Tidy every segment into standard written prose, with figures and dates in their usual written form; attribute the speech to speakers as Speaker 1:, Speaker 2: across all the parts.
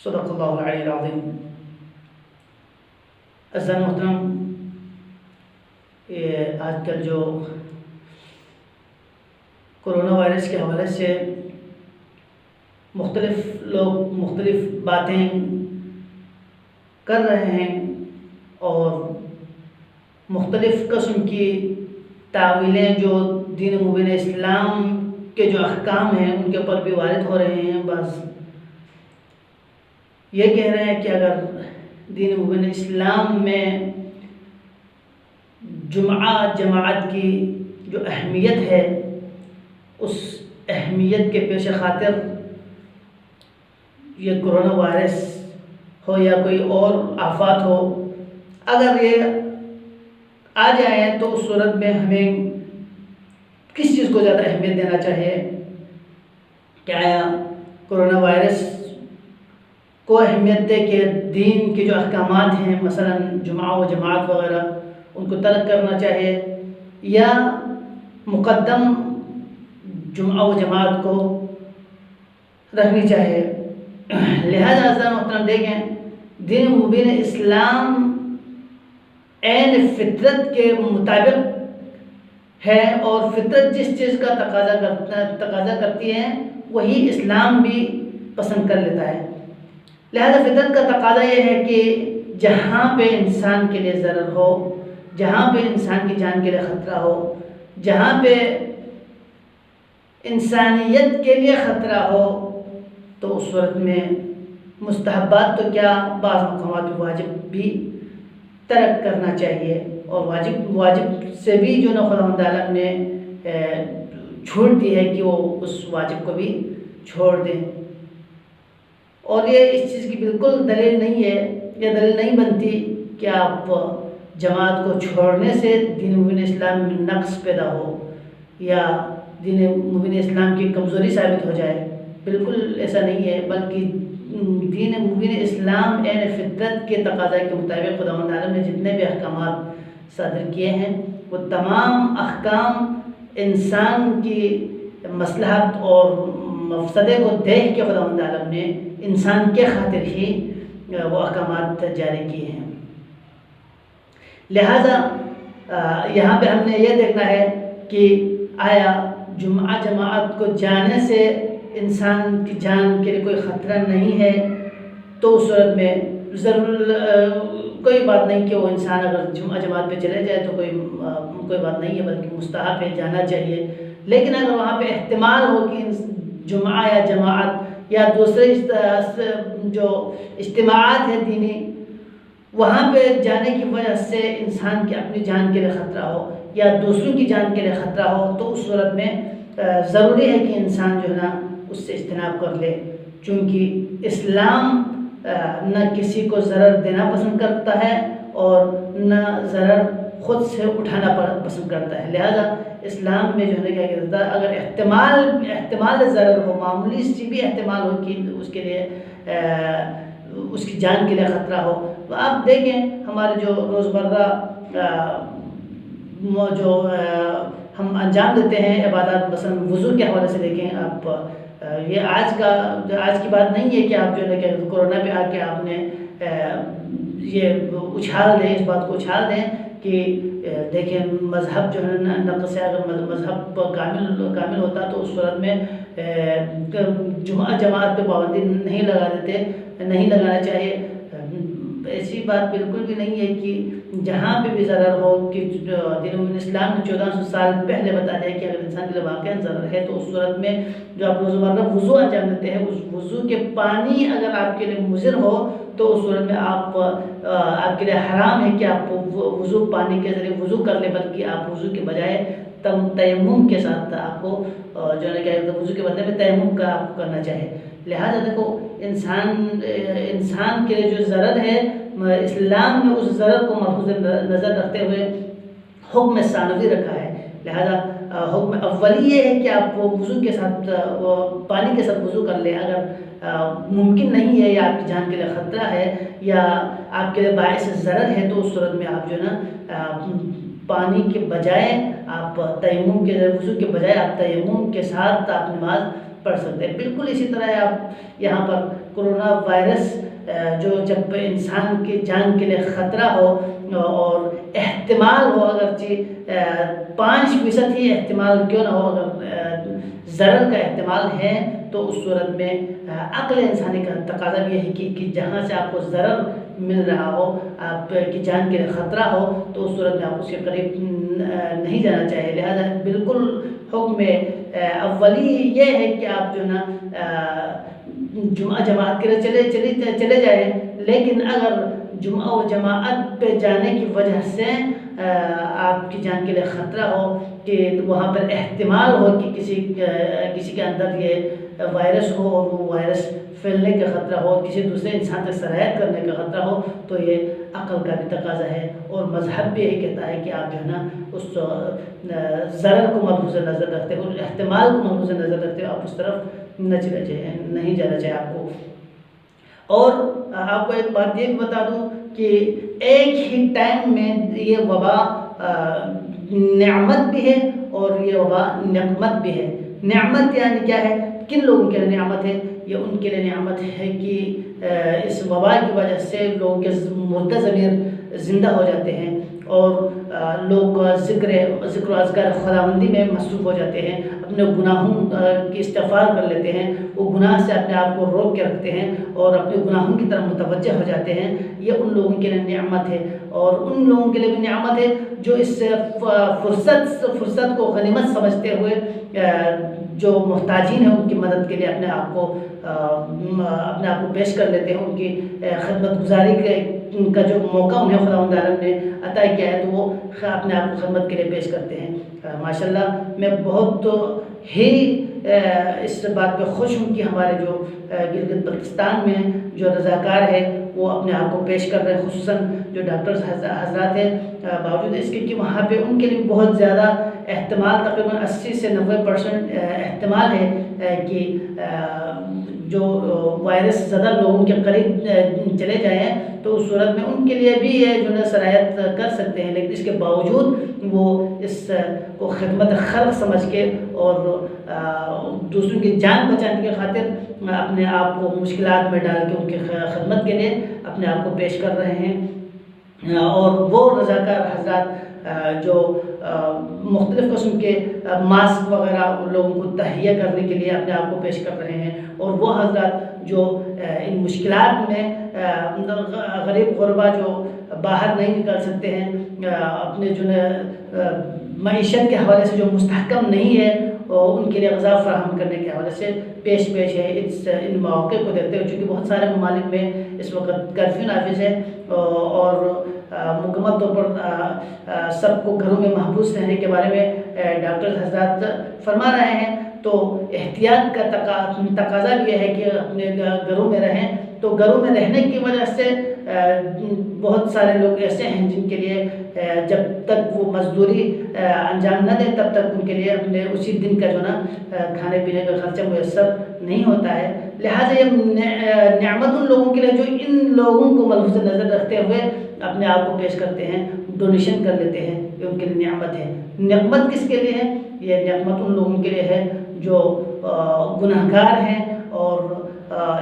Speaker 1: صدق اللہ العلی العظیم۔ عزیزان محترم، یہ آج کل جو کرونا وائرس کے حوالے سے مختلف لوگ مختلف باتیں کر رہے ہیں اور مختلف قسم کی تعویلیں جو دین مبین اسلام کے جو احکام ہیں ان کے اوپر بھی وارد ہو رہے ہیں۔ بعض یہ کہہ رہے ہیں کہ اگر دین مبین اسلام میں جماعت کی جو اہمیت ہے اس اہمیت کے پیش خاطر یہ کرونا وائرس ہو یا کوئی اور آفات ہو، اگر یہ آ جائیں تو اس صورت میں ہمیں کس چیز کو زیادہ اہمیت دینا چاہیے؟ کیا کرونا وائرس کو اہمیت دے کہ دین کے جو احکامات ہیں مثلا جمعہ و جماعت وغیرہ ان کو ترک کرنا چاہیے، یا مقدم جمعہ و جماعت کو رکھنی چاہیے؟ لہذا عزیزان محترم دیکھیں، دین مبین اسلام عین فطرت کے مطابق ہے اور فطرت جس چیز کا تقاضا کرتی ہے وہی اسلام بھی پسند کر لیتا ہے۔ لہذا فطرت کا تقاضا یہ ہے کہ جہاں پہ انسان کے لیے ضرر ہو، جہاں پہ انسان کی جان کے لیے خطرہ ہو، جہاں پہ انسانیت کے لیے خطرہ ہو، تو اس صورت میں مستحبات تو کیا بعض مقامات واجب بھی ترک کرنا چاہیے، اور واجب سے بھی جو نا خداوند تعالیٰ نے چھوٹ دی ہے کہ وہ اس واجب کو بھی چھوڑ دیں۔ اور یہ اس چیز کی بالکل دلیل نہیں ہے، یہ دلیل نہیں بنتی کہ آپ جماعت کو چھوڑنے سے دین مبین اسلام میں نقص پیدا ہو یا دین مبین اسلام کی کمزوری ثابت ہو جائے۔ بالکل ایسا نہیں ہے، بلکہ دین مبین اسلام عین فطرت کے تقاضے کے مطابق خداوند تعالیٰ نے جتنے بھی احکامات صادر کیے ہیں وہ تمام احکام انسان کی مصلحت اور مفسدے کو دیکھ کے خداوند تعالیٰ نے انسان کے خاطر ہی وہ احکامات جاری کیے ہیں۔ لہذا یہاں پہ ہم نے یہ دیکھنا ہے کہ آیا جمعہ جماعت کو جانے سے انسان کی جان کے لیے کوئی خطرہ نہیں ہے، تو اس صورت میں کوئی بات نہیں کہ وہ انسان اگر جمعہ جماعت پہ چلے جائے تو کوئی بات نہیں ہے، بلکہ مستحب ہے، جانا چاہیے۔ لیکن اگر وہاں پہ احتمال ہو کہ جمعہ یا جماعت یا دوسرے جو اجتماعات ہیں دینی، وہاں پہ جانے کی وجہ سے انسان کی اپنی جان کے لیے خطرہ ہو یا دوسروں کی جان کے لیے خطرہ ہو، تو اس صورت میں ضروری ہے کہ انسان جو ہے نا اس سے اجتناب کر لے، چونکہ اسلام نہ کسی کو ضرر دینا پسند کرتا ہے اور نہ ضرر خود سے اٹھانا پسند کرتا ہے۔ لہذا اسلام میں جو ہے کیا کہتا ہے، اگر احتمال ضرر ہو، معمولی سی بھی احتمال ہو کہ اس کے لیے اس کی جان کے لیے خطرہ ہو، تو آپ دیکھیں ہمارے جو روزمرہ جو ہم انجام دیتے ہیں عبادات، مثلا وضو کے حوالے سے دیکھیں آپ، یہ آج کی بات نہیں ہے کہ آپ جو ہے کہ کورونا پہ آ کے آپ نے یہ اچھال دیں، اس بات کو اچھال دیں کہ دیکھیں مذہب جو ہے نقص ہے، اگر مذہب کامل ہوتا تو اس صورت میں جمعہ جماعت پہ پابندی نہیں لگانا چاہیے۔ ایسی بات بالکل بھی نہیں ہے کہ جہاں پہ بھی ضرر ہو، کہ دین مبین اسلام نے 1400 سال پہلے بتا دیا کہ اگر انسان کے لیے واقعا ضرر ہے تو اس صورت میں جو آپ روزمرہ وضو انجام دیتے ہیں، اس وضو کے پانی اگر آپ کے لیے مضر ہو تو اس صورت میں آپ کے لیے حرام ہے کہ آپ وضو پانی کے ذریعے وضو کر لیں، بلکہ آپ وضو کے بجائے تیمم کے ساتھ آپ کو جو ہے کہ وضو کے بدلے میں تیمم کا آپ کو کرنا چاہیے۔ لہذا دیکھو انسان کے لیے جو ضرر ہے، اسلام نے اس ضرر کو ملحوظ نظر رکھتے ہوئے حکم ثانوی رکھا ہے۔ لہذا حکم اولی یہ ہے کہ آپ وضو کے ساتھ پانی کے ساتھ وضو کر لیں۔ اگر ممکن نہیں ہے یا آپ کی جان کے لیے خطرہ ہے یا آپ کے لیے باعث ضرر ہے تو اس صورت میں آپ جو ہے نا پانی کے بجائے آپ تیمم کے وضو کے بجائے آپ تیمم کے ساتھ آپ نماز پڑھ سکتے ہیں۔ بالکل اسی طرح آپ یہاں پر کورونا وائرس جو جب انسان کی جان کے لیے خطرہ ہو اور احتمال ہو، اگرچہ 5% ہی احتمال کیوں نہ ہو، اگر ضرر کا احتمال ہے تو اس صورت میں عقل انسانی کا تقاضا بھی ہے کہ جہاں سے آپ کو ضرر مل رہا ہو، آپ کی جان کے لیے خطرہ ہو، تو اس صورت میں آپ اس کے قریب نہیں جانا چاہیے۔ لہذا بالکل حکم اولی یہ ہے کہ آپ جو نا جمعہ جماعت کے لیے چلے جائیں، لیکن اگر جمعہ و جماعت پہ جانے کی وجہ سے آپ کی جان کے لیے خطرہ ہو کہ وہاں پر احتمال ہو کہ کسی کے اندر یہ وائرس ہو اور وہ وائرس پھیلنے کا خطرہ ہو، کسی دوسرے انسان تک سرایت کرنے کا خطرہ ہو، تو یہ عقل کا بھی تقاضا ہے اور مذہب بھی یہی کہتا ہے کہ آپ جو ہے نا اس ضرر کو ملحوظ نظر رکھتے ہوئے، اس احتمال کو ملحوظ نظر رکھتے ہوئے آپ اس طرف نہیں جانا چاہیے آپ کو۔ اور آپ کو ایک بات یہ بھی بتا دوں کہ ایک ہی ٹائم میں یہ وبا نعمت بھی ہے اور یہ وبا نقمت بھی ہے۔ نعمت یعنی کیا ہے؟ کن لوگوں کے لیے نعمت ہے؟ یہ ان کے لیے نعمت ہے کہ اس وبا کی وجہ سے لوگوں کے مردہ ضمیر زندہ ہو جاتے ہیں اور لوگ ذکر و اذکار خداوندی میں مصروف ہو جاتے ہیں، اپنے گناہوں کی استغفار کر لیتے ہیں، وہ گناہ سے اپنے آپ کو روک کے رکھتے ہیں اور اپنے گناہوں کی طرف متوجہ ہو جاتے ہیں۔ یہ ان لوگوں کے لیے نعمت ہے، اور ان لوگوں کے لیے بھی نعمت ہے جو اس فرصت کو غنیمت سمجھتے ہوئے جو محتاجین ہیں ان کی مدد کے لیے اپنے آپ کو پیش کر لیتے ہیں، ان کی خدمت گزاری کا جو موقع انہیں خداوند عالم نے عطا کیا ہے تو وہ اپنے آپ کو خدمت کے لیے پیش کرتے ہیں۔ ماشاءاللہ میں بہت ہی اس بات پہ خوش ہوں کہ ہمارے جو گلگت بلتستان میں جو رضاکار ہے وہ اپنے آپ کو پیش کر رہے ہیں، خصوصاً جو ڈاکٹرز حضرات ہیں، باوجود اس کے کہ وہاں پہ ان کے لیے بہت زیادہ احتمال، تقریباً 80 سے 90% احتمال ہے کہ جو وائرس زدہ لوگوں کے قریب چلے جائیں تو اس صورت میں ان کے لیے بھی یہ جو ہے سرایت کر سکتے ہیں، لیکن اس کے باوجود وہ اس کو خدمت خلق سمجھ کے اور دوسروں کی جان بچانے کی خاطر اپنے آپ کو مشکلات میں ڈال کے ان کی خدمت کے لیے اپنے آپ کو پیش کر رہے ہیں۔ اور وہ رضاکار حضرات جو مختلف قسم کے ماسک وغیرہ لوگوں کو تہیا کرنے کے لیے اپنے آپ کو پیش کر رہے ہیں، اور وہ حضرات جو ان مشکلات میں غریب غربا جو باہر نہیں نکل سکتے ہیں، اپنے جو معیشت کے حوالے سے جو مستحکم نہیں ہے ان کے لیے غذا فراہم کرنے کے حوالے سے پیش ہے ان مواقع کو دیکھتے ہوئے، چونکہ بہت سارے ممالک میں اس وقت کرفیو نافذ ہے اور مکمل طور پر سب کو گھروں میں محفوظ رہنے کے بارے میں ڈاکٹر حضرات فرما رہے ہیں، تو احتیاط کا تقاضا بھی ہے کہ اپنے گھروں میں رہیں۔ تو گھروں میں رہنے کی وجہ سے بہت سارے لوگ ایسے ہیں جن کے لیے جب تک وہ مزدوری انجام نہ دیں تب تک ان کے لیے اپنے اسی دن کا جو نا کھانے پینے کا خرچہ میسر نہیں ہوتا ہے۔ لہٰذا یہ نعمت ان لوگوں کے لیے جو ان لوگوں کو ملحوظ نظر رکھتے ہوئے اپنے آپ کو پیش کرتے ہیں، ڈونیشن کر لیتے ہیں، یہ ان کے لیے نعمت ہے۔ نعمت کس کے لیے ہے؟ یہ نعمت ان لوگوں کے لیے ہے جو گناہگار ہیں اور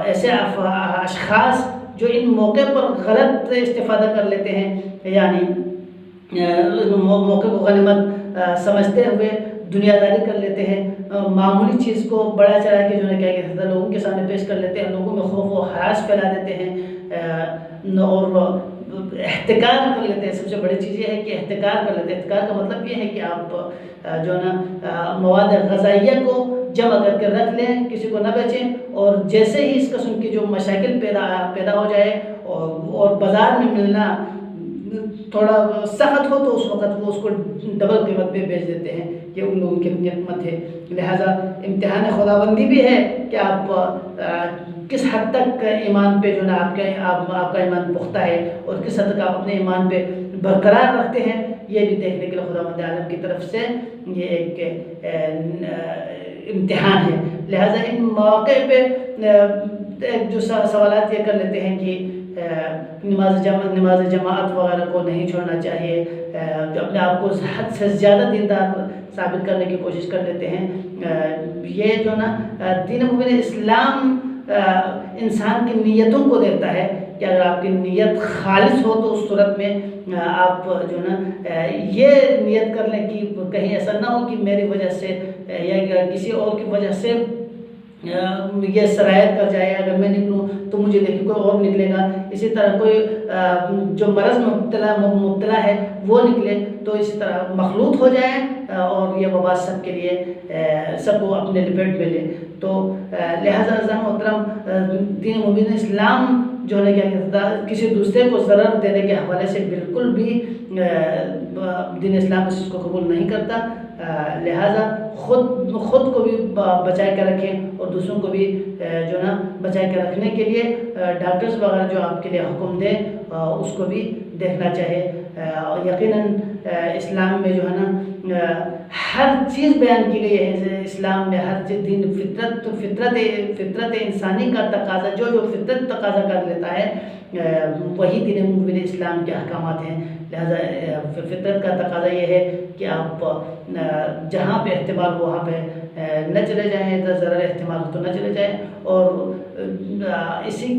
Speaker 1: ایسے اشخاص جو ان موقع پر غلط استفادہ کر لیتے ہیں، یعنی موقع کو غنیمت سمجھتے ہوئے دنیا داری کر لیتے ہیں، معمولی چیز کو بڑا چڑھا کے جو ہے کیا کہتے ہیں لوگوں کے سامنے پیش کر لیتے ہیں، لوگوں میں خوف و ہراس پھیلا دیتے ہیں اور احتکار کر لیتے ہیں۔ سب سے بڑی چیز یہ ہے کہ احتکار کر لیتے ہیں۔ احتکار کا مطلب یہ ہے کہ آپ جو ہے نا مواد غذائیہ کو جمع کر کے رکھ لیں، کسی کو نہ بیچیں، اور جیسے ہی اس قسم کی جو مشاکل پیدا ہو جائے اور بازار میں ملنا تھوڑا سخت ہو تو اس وقت وہ اس کو ڈبل قیمت پہ بیچ دیتے ہیں، یہ ان لوگوں کی نعمت ہے۔ لہٰذا امتحان خداوندی بھی ہے کہ آپ کس حد تک ایمان پہ جو نا آپ کا ایمان پختہ ہے اور کس حد تک آپ اپنے ایمان پہ برقرار رکھتے ہیں، یہ بھی دیکھنے کے لیے خداوند عالم کی طرف سے یہ ایک امتحان ہے۔ لہٰذا ان مواقع پہ جو سوالات یہ کر لیتے ہیں کہ نماز جماعت وغیرہ کو نہیں چھوڑنا چاہیے، جو اپنے آپ کو حد سے زیادہ دیندار ثابت کرنے کی کوشش کر لیتے ہیں، یہ جو نا دین مبین اسلام انسان کی نیتوں کو دیکھتا ہے کہ اگر آپ کی نیت خالص ہو تو اس صورت میں آپ جو ہے نا یہ نیت کر لیں کہ کہیں ایسا نہ ہو کہ میری وجہ سے یا کسی اور کی وجہ سے یہ سرایت کر جائے، اگر میں نکلوں تو مجھے دیکھیں کوئی اور نکلے گا، اسی طرح کوئی جو مرض مبتلا ہے وہ نکلے، تو اسی طرح مخلوط ہو جائیں اور یہ وبا سب کے لیے سب کو اپنے لپیٹ میں لے۔ تو لہٰذا عزیزان محترم، دین مبین اسلام جو ہے کہ کسی دوسرے کو ضرر دینے کے حوالے سے بالکل بھی دین اسلام اس چیز کو قبول نہیں کرتا، لہٰذا خود کو بھی بچائے کے رکھیں اور دوسروں کو بھی جو ہے نا بچائے کے رکھنے کے لیے ڈاکٹرز وغیرہ جو آپ کے لیے حکم دیں اس کو بھی دیکھنا چاہیے۔ اور یقیناً اسلام میں جو ہے نا ہر چیز بیان کی گئی ہے، اسلام میں ہر چیز دین فطرت انسانی کا تقاضا جو فطرت تقاضا کر لیتا ہے وہی دین مبین اسلام کے احکامات ہیں، لہذا فطرت کا تقاضا یہ ہے کہ آپ جہاں پہ احتمال ہو وہاں پہ نہ چلے جائیں، ضرر احتمال ہو تو نہ چلے جائیں، اور اسی